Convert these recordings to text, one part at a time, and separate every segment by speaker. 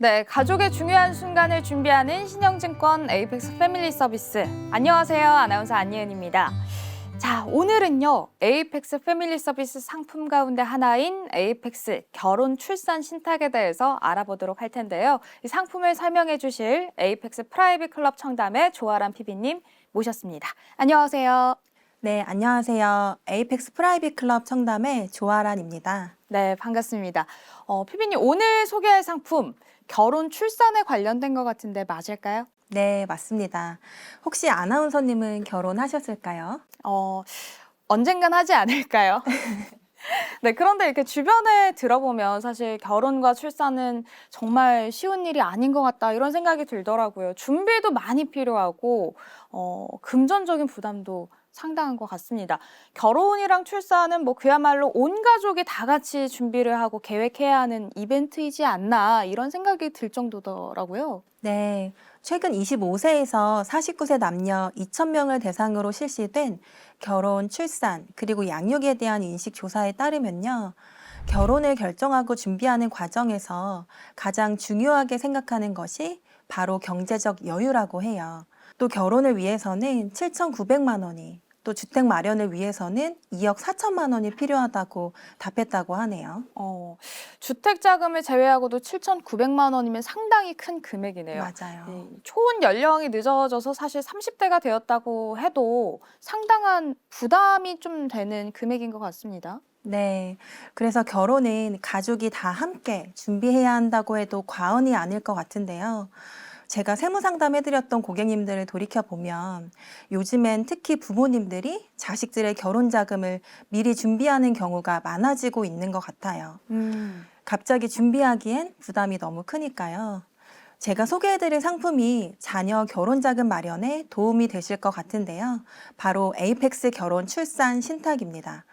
Speaker 1: 네, 가족의 중요한 순간을 준비하는 신영증권 에이펙스 패밀리 서비스. 안녕하세요. 아나운서 안예은입니다. 자, 오늘은요. 에이펙스 패밀리 서비스 상품 가운데 하나인 에이펙스 결혼 출산 신탁에 대해서 알아보도록 할 텐데요. 이 상품을 설명해 주실 에이펙스 프라이빗 클럽 청담의 조아람 PB님 모셨습니다. 안녕하세요.
Speaker 2: 네, 안녕하세요. 에이펙스 프라이빗 클럽 청담의 조아란입니다.
Speaker 1: 네, 반갑습니다. PB님 오늘 소개할 상품 결혼 출산에 관련된 것 같은데 맞을까요?
Speaker 2: 네, 맞습니다. 혹시 아나운서님은 결혼하셨을까요?
Speaker 1: 언젠간 하지 않을까요? 네, 그런데 이렇게 주변에 들어보면 사실 결혼과 출산은 정말 쉬운 일이 아닌 것 같다 이런 생각이 들더라고요. 준비도 많이 필요하고 금전적인 부담도 상당한 것 같습니다. 결혼이랑 출산은 뭐 그야말로 온 가족이 다 같이 준비를 하고 계획해야 하는 이벤트이지 않나 이런 생각이 들 정도더라고요.
Speaker 2: 네, 최근 25세에서 49세 남녀 2,000명을 대상으로 실시된 결혼, 출산, 그리고 양육에 대한 인식 조사에 따르면요. 결혼을 결정하고 준비하는 과정에서 가장 중요하게 생각하는 것이 바로 경제적 여유라고 해요. 또 결혼을 위해서는 7,900만 원이, 또 주택 마련을 위해서는 2억 4천만 원이 필요하다고 답했다고 하네요.
Speaker 1: 주택 자금을 제외하고도 7,900만 원이면 상당히 큰 금액이네요.
Speaker 2: 맞아요.
Speaker 1: 초혼 연령이 늦어져서 사실 30대가 되었다고 해도 상당한 부담이 좀 되는 금액인 것 같습니다.
Speaker 2: 네. 그래서 결혼은 가족이 다 함께 준비해야 한다고 해도 과언이 아닐 것 같은데요. 제가 세무 상담해드렸던 고객님들을 돌이켜보면 요즘엔 특히 부모님들이 자식들의 결혼 자금을 미리 준비하는 경우가 많아지고 있는 것 같아요. 갑자기 준비하기엔 부담이 너무 크니까요. 제가 소개해드릴 상품이 자녀 결혼 자금 마련에 도움이 되실 것 같은데요. 바로 에이펙스 결혼 출산 신탁입니다.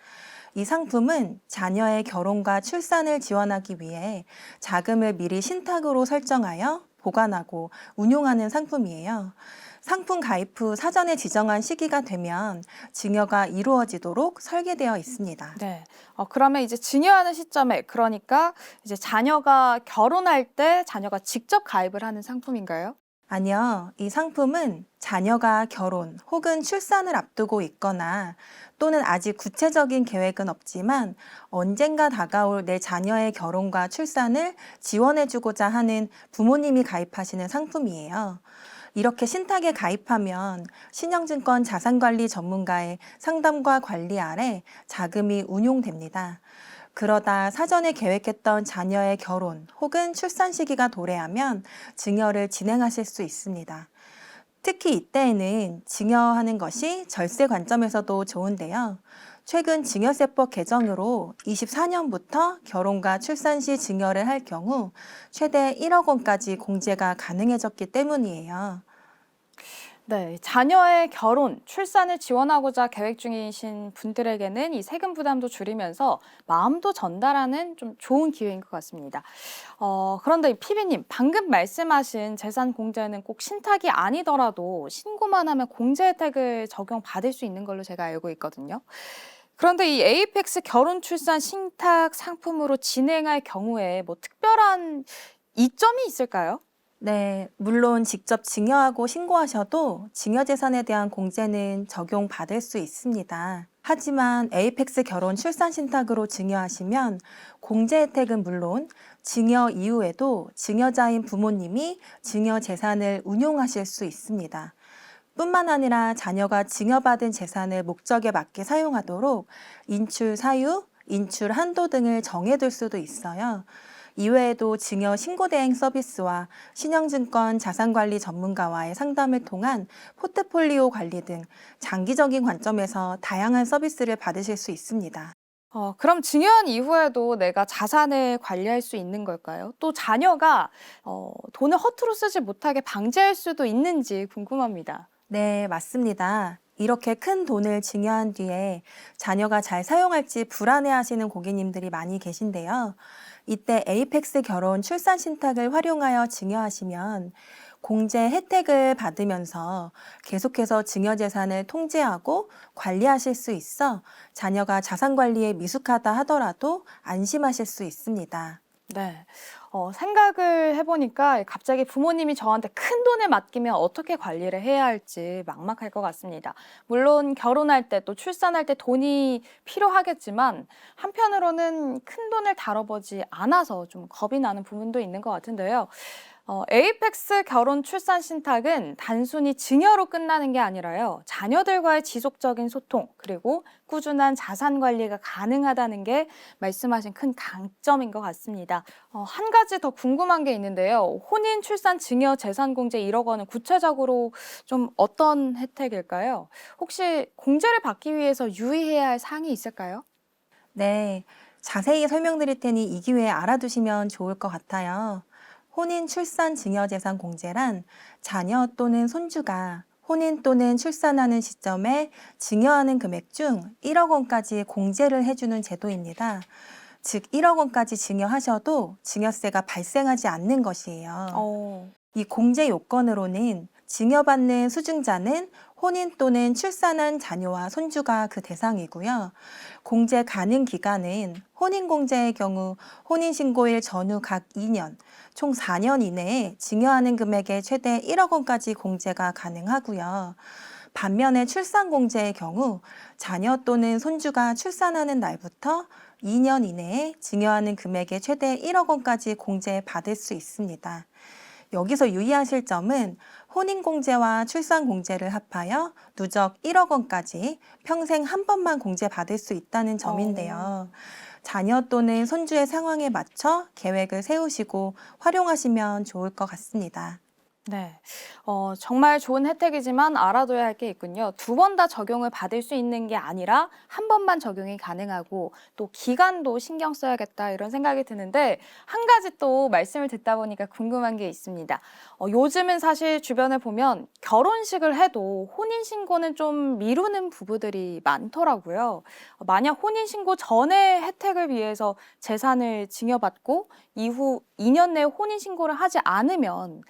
Speaker 2: 이 상품은 자녀의 결혼과 출산을 지원하기 위해 자금을 미리 신탁으로 설정하여 보관하고 운용하는 상품이에요. 상품 가입 후 사전에 지정한 시기가 되면 증여가 이루어지도록 설계되어 있습니다.
Speaker 1: 네. 그러면 이제 증여하는 시점에 그러니까 이제 자녀가 결혼할 때 자녀가 직접 가입을 하는 상품인가요?
Speaker 2: 아니요, 이 상품은 자녀가 결혼 혹은 출산을 앞두고 있거나 또는 아직 구체적인 계획은 없지만 언젠가 다가올 내 자녀의 결혼과 출산을 지원해주고자 하는 부모님이 가입하시는 상품이에요. 이렇게 신탁에 가입하면 신영증권 자산관리 전문가의 상담과 관리 아래 자금이 운용됩니다. 그러다 사전에 계획했던 자녀의 결혼 혹은 출산 시기가 도래하면 증여를 진행하실 수 있습니다. 특히 이때에는 증여하는 것이 절세 관점에서도 좋은데요. 최근 증여세법 개정으로 24년부터 결혼과 출산 시 증여를 할 경우 최대 1억 원까지 공제가 가능해졌기 때문이에요.
Speaker 1: 네, 자녀의 결혼, 출산을 지원하고자 계획 중이신 분들에게는 이 세금 부담도 줄이면서 마음도 전달하는 좀 좋은 기회인 것 같습니다. 그런데 피비님, 방금 말씀하신 재산 공제는 꼭 신탁이 아니더라도 신고만 하면 공제 혜택을 적용받을 수 있는 걸로 제가 알고 있거든요. 그런데 이 에이펙스 결혼 출산 신탁 상품으로 진행할 경우에 뭐 특별한 이점이 있을까요?
Speaker 2: 네, 물론 직접 증여하고 신고하셔도 증여재산에 대한 공제는 적용받을 수 있습니다. 하지만 에이펙스 결혼 출산 신탁으로 증여하시면 공제 혜택은 물론 증여 이후에도 증여자인 부모님이 증여재산을 운용하실 수 있습니다. 뿐만 아니라 자녀가 증여받은 재산을 목적에 맞게 사용하도록 인출 사유, 인출 한도 등을 정해둘 수도 있어요. 이외에도 증여 신고 대행 서비스와 신영증권 자산관리 전문가와의 상담을 통한 포트폴리오 관리 등 장기적인 관점에서 다양한 서비스를 받으실 수 있습니다.
Speaker 1: 그럼 증여한 이후에도 내가 자산을 관리할 수 있는 걸까요? 또 자녀가 돈을 허투루 쓰지 못하게 방지할 수도 있는지 궁금합니다.
Speaker 2: 네, 맞습니다. 이렇게 큰 돈을 증여한 뒤에 자녀가 잘 사용할지 불안해하시는 고객님들이 많이 계신데요. 이때 에이펙스 결혼 출산 신탁을 활용하여 증여하시면 공제 혜택을 받으면서 계속해서 증여재산을 통제하고 관리하실 수 있어 자녀가 자산 관리에 미숙하다 하더라도 안심하실 수 있습니다.
Speaker 1: 네. 생각을 해보니까 갑자기 부모님이 저한테 큰 돈을 맡기면 어떻게 관리를 해야 할지 막막할 것 같습니다. 물론 결혼할 때 또 출산할 때 돈이 필요하겠지만 한편으로는 큰 돈을 다뤄보지 않아서 좀 겁이 나는 부분도 있는 것 같은데요. 에이펙스 결혼 출산 신탁은 단순히 증여로 끝나는 게 아니라요. 자녀들과의 지속적인 소통, 그리고 꾸준한 자산 관리가 가능하다는 게 말씀하신 큰 강점인 것 같습니다. 한 가지 더 궁금한 게 있는데요. 혼인 출산 증여 재산 공제 1억 원은 구체적으로 좀 어떤 혜택일까요? 혹시 공제를 받기 위해서 유의해야 할 사항이 있을까요?
Speaker 2: 네, 자세히 설명드릴 테니 이 기회에 알아두시면 좋을 것 같아요. 혼인 출산 증여 재산 공제란 자녀 또는 손주가 혼인 또는 출산하는 시점에 증여하는 금액 중 1억 원까지 공제를 해주는 제도입니다. 즉, 1억 원까지 증여하셔도 증여세가 발생하지 않는 것이에요.
Speaker 1: 어,
Speaker 2: 이 공제 요건으로는 증여받는 수증자는 혼인 또는 출산한 자녀와 손주가 그 대상이고요. 공제 가능 기간은 혼인공제의 경우 혼인신고일 전후 각 2년, 총 4년 이내에 증여하는 금액의 최대 1억 원까지 공제가 가능하고요. 반면에 출산공제의 경우 자녀 또는 손주가 출산하는 날부터 2년 이내에 증여하는 금액의 최대 1억 원까지 공제받을 수 있습니다. 여기서 유의하실 점은 혼인공제와 출산공제를 합하여 누적 1억 원까지 평생 한 번만 공제받을 수 있다는 점인데요. 자녀 또는 손주의 상황에 맞춰 계획을 세우시고 활용하시면 좋을 것 같습니다.
Speaker 1: 네. 정말 좋은 혜택이지만 알아둬야 할 게 있군요. 두 번 다 적용을 받을 수 있는 게 아니라 한 번만 적용이 가능하고 또 기간도 신경 써야겠다 이런 생각이 드는데 한 가지 또 말씀을 듣다 보니까 궁금한 게 있습니다. 요즘은 사실 주변에 보면 결혼식을 해도 혼인신고는 좀 미루는 부부들이 많더라고요. 만약 혼인신고 전에 혜택을 위해서 재산을 증여받고 이후 2년 내에 혼인신고를 하지 않으면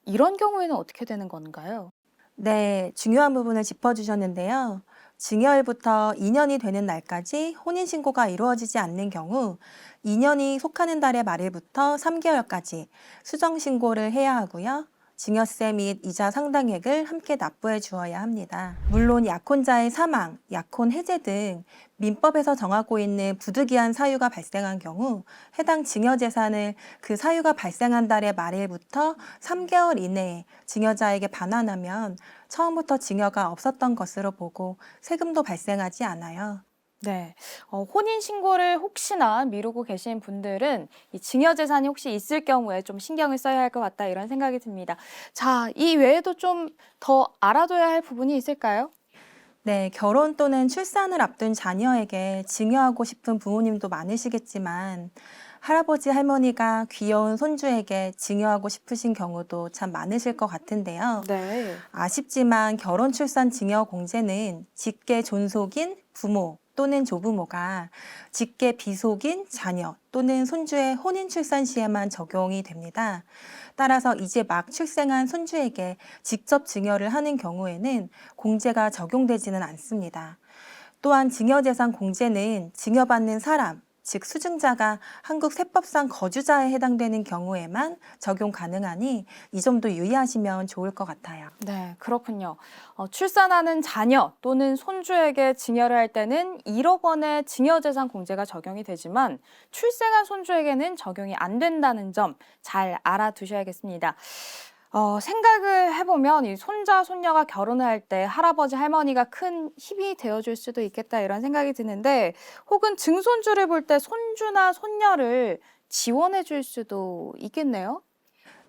Speaker 1: 이런 경우에는 어떻게 되는 건가요?
Speaker 2: 네, 중요한 부분을 짚어주셨는데요. 증여일부터 2년이 되는 날까지 혼인신고가 이루어지지 않는 경우 2년이 속하는 달의 말일부터 3개월까지 수정신고를 해야 하고요. 증여세 및 이자 상당액을 함께 납부해 주어야 합니다. 물론 약혼자의 사망, 약혼 해제 등 민법에서 정하고 있는 부득이한 사유가 발생한 경우 해당 증여재산을 그 사유가 발생한 달의 말일부터 3개월 이내에 증여자에게 반환하면 처음부터 증여가 없었던 것으로 보고 세금도 발생하지 않아요.
Speaker 1: 네. 혼인신고를 혹시나 미루고 계신 분들은 이 증여재산이 혹시 있을 경우에 좀 신경을 써야 할 것 같다 이런 생각이 듭니다. 자, 이 외에도 좀 더 알아둬야 할 부분이 있을까요?
Speaker 2: 네, 결혼 또는 출산을 앞둔 자녀에게 증여하고 싶은 부모님도 많으시겠지만 할아버지 할머니가 귀여운 손주에게 증여하고 싶으신 경우도 참 많으실 것 같은데요.
Speaker 1: 네.
Speaker 2: 아쉽지만 결혼 출산 증여 공제는 직계 존속인 부모 또는 조부모가 직계 비속인 자녀 또는 손주의 혼인 출산 시에만 적용이 됩니다. 따라서 이제 막 출생한 손주에게 직접 증여를 하는 경우에는 공제가 적용되지는 않습니다. 또한 증여재산 공제는 증여받는 사람, 즉 수증자가 한국 세법상 거주자에 해당되는 경우에만 적용 가능하니 이 점도 유의하시면 좋을 것 같아요.
Speaker 1: 네, 그렇군요. 출산하는 자녀 또는 손주에게 증여를 할 때는 1억 원의 증여재산 공제가 적용이 되지만 출생한 손주에게는 적용이 안 된다는 점 잘 알아두셔야겠습니다. 생각을 해보면 이 손자, 손녀가 결혼을 할 때 할아버지, 할머니가 큰 힘이 되어줄 수도 있겠다 이런 생각이 드는데 혹은 증손주를 볼 때 손주나 손녀를 지원해 줄 수도 있겠네요.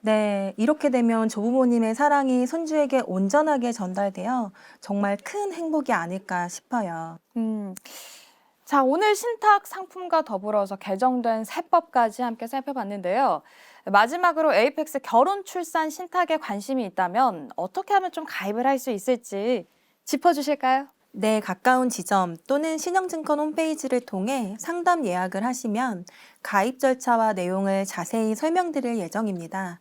Speaker 2: 네, 이렇게 되면 조부모님의 사랑이 손주에게 온전하게 전달되어 정말 큰 행복이 아닐까 싶어요.
Speaker 1: 음, 자, 오늘 신탁 상품과 더불어서 개정된 세법까지 함께 살펴봤는데요. 마지막으로 에이펙스 결혼 출산 신탁에 관심이 있다면 어떻게 하면 좀 가입을 할 수 있을지 짚어주실까요?
Speaker 2: 네, 가까운 지점 또는 신영증권 홈페이지를 통해 상담 예약을 하시면 가입 절차와 내용을 자세히 설명드릴 예정입니다.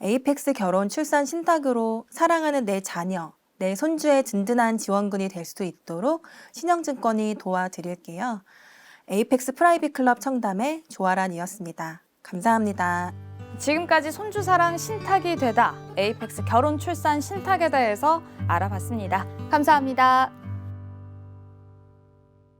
Speaker 2: 에이펙스 결혼 출산 신탁으로 사랑하는 내 자녀, 내 손주의 든든한 지원군이 될 수 있도록 신영증권이 도와드릴게요. 에이펙스 프라이빗 클럽 청담의 조아란이었습니다. 감사합니다.
Speaker 1: 지금까지 손주사랑 신탁이 되다 에이펙스 결혼 출산 신탁에 대해서 알아봤습니다. 감사합니다.